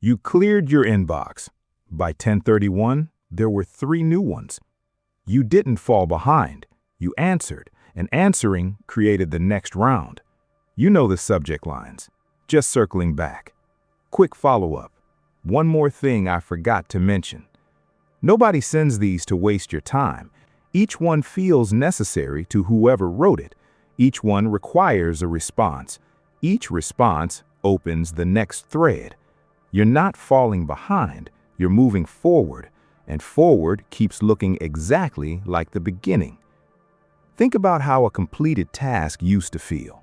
You cleared your inbox. By 10:31, there were 3 new ones. You didn't fall behind. You answered, and answering created the next round. You know the subject lines. Just circling back. Quick follow-up. One more thing I forgot to mention. Nobody sends these to waste your time. Each one feels necessary to whoever wrote it. Each one requires a response. Each response opens the next thread. You're not falling behind, you're moving forward, and forward keeps looking exactly like the beginning. Think about how a completed task used to feel.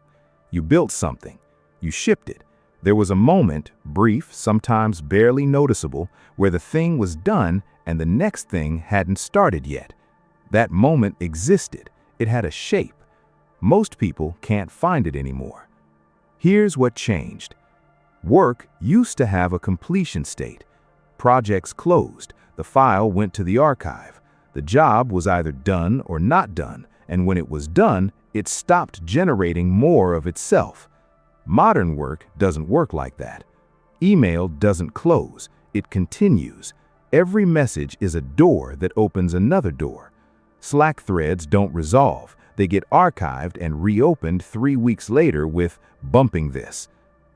You built something, you shipped it. There was a moment, brief, sometimes barely noticeable, where the thing was done and the next thing hadn't started yet. That moment existed. It had a shape. Most people can't find it anymore. Here's what changed. Work used to have a completion state. Projects closed. The file went to the archive. The job was either done or not done, and when it was done, it stopped generating more of itself. Modern work doesn't work like that. Email doesn't close. It continues. Every message is a door that opens another door. Slack threads don't resolve. They get archived and reopened 3 weeks later with bumping this.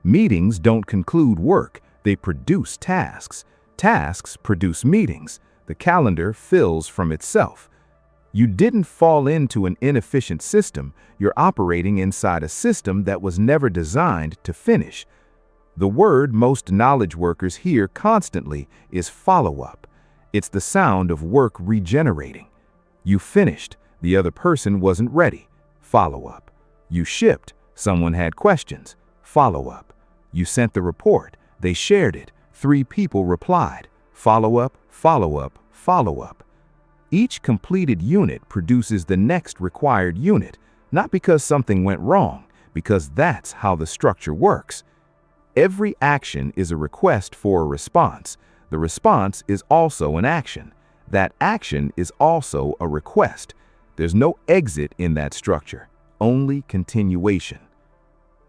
Meetings don't conclude work. They produce tasks. Tasks produce meetings. The calendar fills from itself. You didn't fall into an inefficient system. You're operating inside a system that was never designed to finish. The word most knowledge workers hear constantly is follow-up. It's the sound of work regenerating. You finished. The other person wasn't ready. Follow-up. You shipped. Someone had questions. Follow-up. You sent the report. They shared it. 3 people replied. Follow-up, follow-up, follow-up. Each completed unit produces the next required unit, not because something went wrong, because that's how the structure works. Every action is a request for a response. The response is also an action. That action is also a request. There's no exit in that structure, only continuation.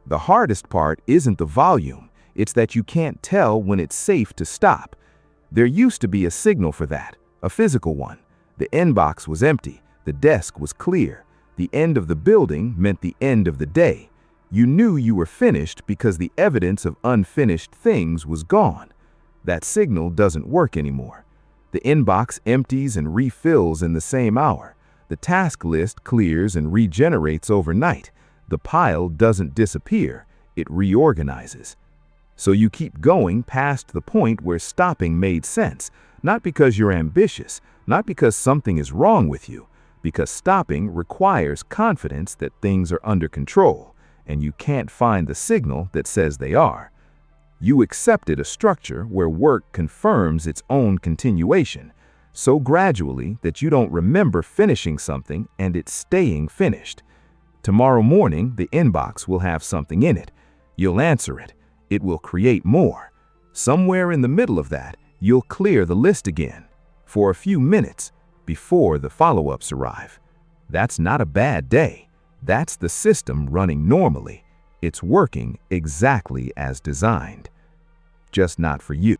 The hardest part isn't the volume, it's that you can't tell when it's safe to stop. There used to be a signal for that, a physical one. The inbox was empty, the desk was clear. The end of the building meant the end of the day. You knew you were finished because the evidence of unfinished things was gone. That signal doesn't work anymore. The inbox empties and refills in the same hour. The task list clears and regenerates overnight. The pile doesn't disappear, it reorganizes. So you keep going past the point where stopping made sense, not because you're ambitious, not because something is wrong with you, because stopping requires confidence that things are under control, and you can't find the signal that says they are. You accepted a structure where work confirms its own continuation, so gradually that you don't remember finishing something and it's staying finished. Tomorrow morning, the inbox will have something in it. You'll answer it. It will create more. Somewhere in the middle of that, you'll clear the list again for a few minutes before the follow-ups arrive. That's not a bad day. That's the system running normally. It's working exactly as designed. Just not for you.